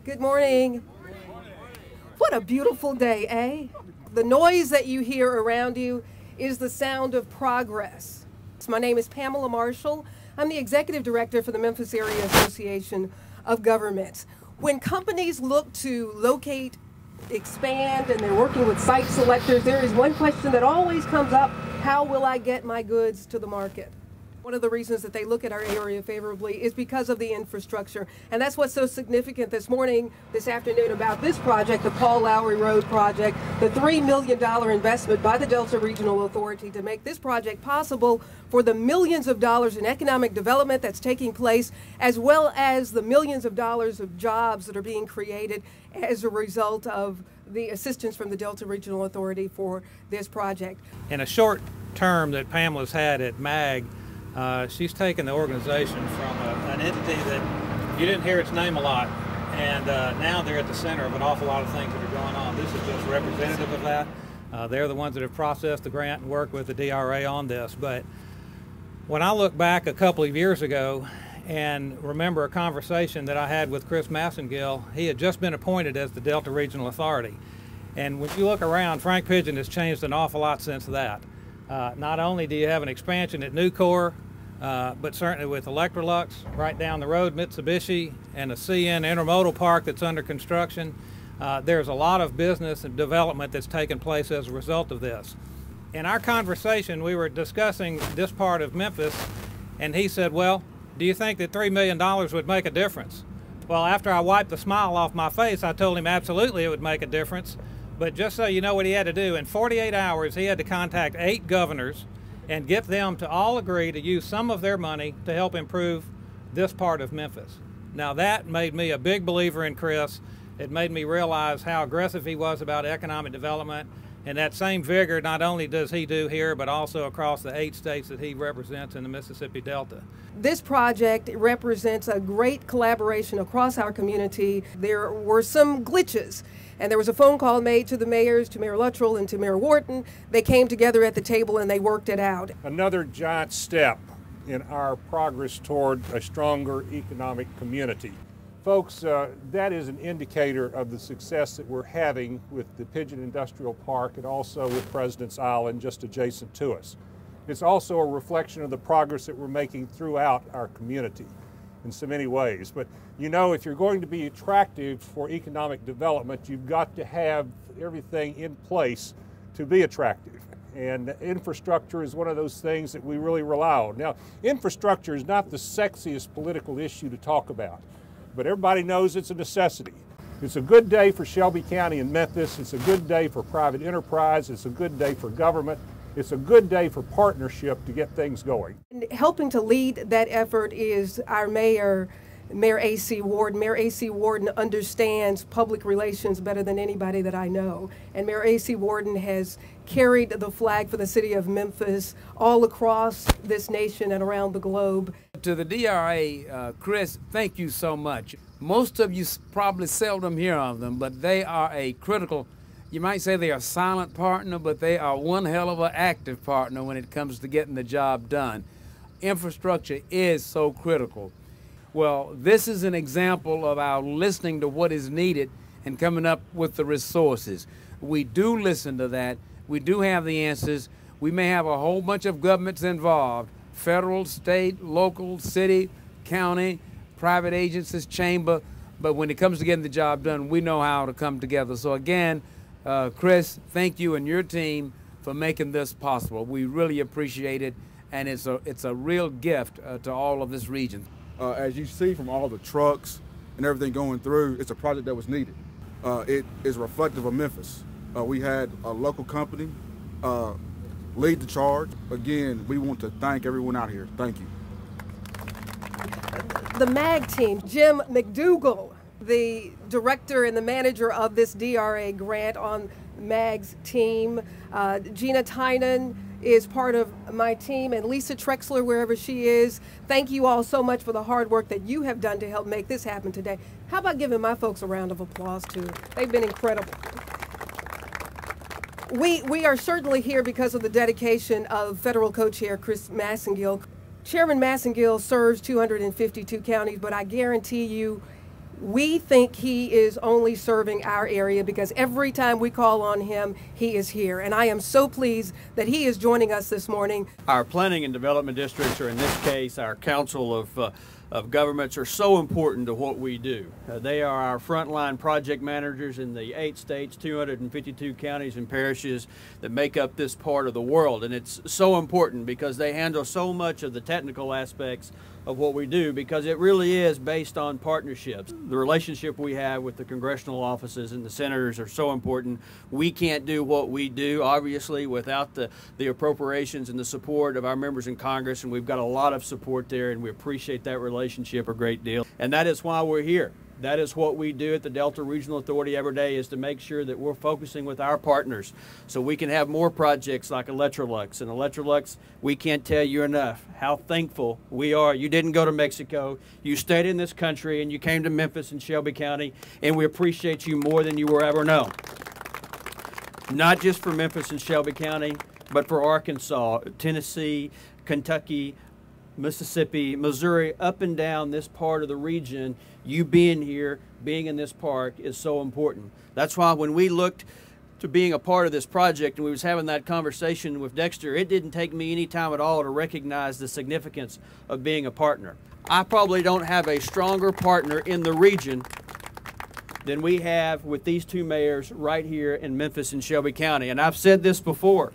Good morning. What a beautiful day, eh? The noise that you hear around you is the sound of progress. My name is Pamela Marshall. I'm the Executive Director for the Memphis Area Association of Governments. When companies look to locate, expand, and they're working with site selectors, there is one question that always comes up: how will I get my goods to the market? One of the reasons that they look at our area favorably is because of the infrastructure. And that's what's so significant this afternoon about this project, the Paul Lowry Road project, the $3 million investment by the Delta Regional Authority to make this project possible for the millions of dollars in economic development that's taking place, as well as the millions of dollars of jobs that are being created as a result of the assistance from the Delta Regional Authority for this project. In a short term that Pamela's had at MAAG, she's taken the organization from an entity that you didn't hear its name a lot, and now they're at the center of an awful lot of things that are going on. This is just representative of that. They're the ones that have processed the grant and worked with the DRA on this. But when I look back a couple of years ago and remember a conversation that I had with Chris Massengill, he had just been appointed as the Delta Regional Authority. And when you look around, Frank Pidgeon has changed an awful lot since that. Not only do you have an expansion at Nucor, but certainly with Electrolux, right down the road, Mitsubishi, and a CN intermodal park that's under construction. There's a lot of business and development that's taken place as a result of this. In our conversation, we were discussing this part of Memphis, and he said, well, do you think that $3 million would make a difference? Well, after I wiped the smile off my face, I told him absolutely it would make a difference. But just so you know what he had to do, in 48 hours, he had to contact 8 governors and get them to all agree to use some of their money to help improve this part of Memphis. Now that made me a big believer in Chris. It made me realize how aggressive he was about economic development, and that same vigor not only does he do here, but also across the 8 states that he represents in the Mississippi Delta. This project represents a great collaboration across our community. There were some glitches, and there was a phone call made to the mayors, to Mayor Luttrell and to Mayor Wharton. They came together at the table and they worked it out. Another giant step in our progress toward a stronger economic community. Folks, that is an indicator of the success that we're having with the Pidgeon Industrial Park and also with President's Island just adjacent to us. It's also a reflection of the progress that we're making throughout our community in so many ways. But you know, if you're going to be attractive for economic development, you've got to have everything in place to be attractive. And infrastructure is one of those things that we really rely on. Now, infrastructure is not the sexiest political issue to talk about, but everybody knows it's a necessity. It's a good day for Shelby County and Memphis. It's a good day for private enterprise. It's a good day for government. It's a good day for partnership to get things going. Helping to lead that effort is our mayor, Mayor A.C. Warden. Mayor A.C. Warden understands public relations better than anybody that I know. And Mayor A.C. Warden has carried the flag for the city of Memphis all across this nation and around the globe. To the DRA, Chris, thank you so much. Most of you probably seldom hear of them, but they are a critical, you might say they are a silent partner, but they are one hell of an active partner when it comes to getting the job done. Infrastructure is so critical. Well, this is an example of our listening to what is needed and coming up with the resources. We do listen to that. We do have the answers. We may have a whole bunch of governments involved: federal, state, local, city, county, private agencies, chamber. But when it comes to getting the job done, we know how to come together. So again, Chris, thank you and your team for making this possible. We really appreciate it, and it's a real gift to all of this region. As you see from all the trucks and everything going through, it's a project that was needed. It is reflective of Memphis. We had a local company lead the charge. Again, we want to thank everyone out here. Thank you. The MAAG team, Jim McDougall, the director and the manager of this DRA grant on MAAG's team. Gina Tynan is part of my team, and Lisa Trexler, wherever she is. Thank you all so much for the hard work that you have done to help make this happen today. How about giving my folks a round of applause too? They've been incredible. We are certainly here because of the dedication of federal co-chair Chris Massengill. Chairman Massengill serves 252 counties, but I guarantee you We think he is only serving our area because every time we call on him, he is here. And I am so pleased that he is joining us this morning. Our planning and development districts, or in this case, our council of governments, are so important to what we do. They are our frontline project managers in the 8 states, 252 counties and parishes that make up this part of the world. And it's so important because they handle so much of the technical aspects of what we do, because it really is based on partnerships. The relationship we have with the congressional offices and the senators are so important. We can't do what we do, obviously, without the appropriations and the support of our members in Congress, and we've got a lot of support there, and we appreciate that relationship a great deal. And that is why we're here. That is what we do at the Delta Regional Authority every day, is to make sure that we're focusing with our partners so we can have more projects like Electrolux. And Electrolux, we can't tell you enough how thankful we are. You didn't go to Mexico. You stayed in this country, and you came to Memphis and Shelby County, and we appreciate you more than you were ever known. Not just for Memphis and Shelby County, but for Arkansas, Tennessee, Kentucky, Mississippi, Missouri, up and down this part of the region. You being here, being in this park is so important. That's why when we looked to being a part of this project and we was having that conversation with Dexter, it didn't take me any time at all to recognize the significance of being a partner. I probably don't have a stronger partner in the region than we have with these two mayors right here in Memphis and Shelby County. And I've said this before,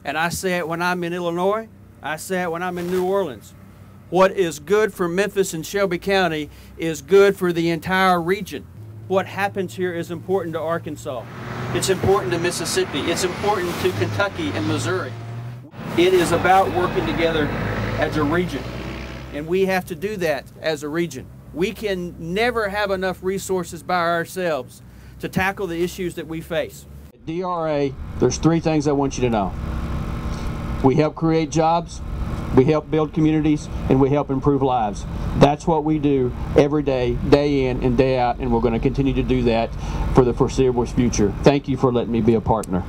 and I say it when I'm in Illinois, I say it when I'm in New Orleans. What is good for Memphis and Shelby County is good for the entire region. What happens here is important to Arkansas. It's important to Mississippi. It's important to Kentucky and Missouri. It is about working together as a region, and we have to do that as a region. We can never have enough resources by ourselves to tackle the issues that we face. At DRA, there's 3 things I want you to know. We help create jobs, we help build communities, and we help improve lives. That's what we do every day, day in and day out, and we're going to continue to do that for the foreseeable future. Thank you for letting me be a partner.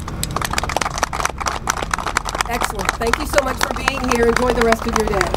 Excellent. Thank you so much for being here. Enjoy the rest of your day.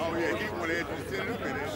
Oh yeah, he wanted to set it up in it.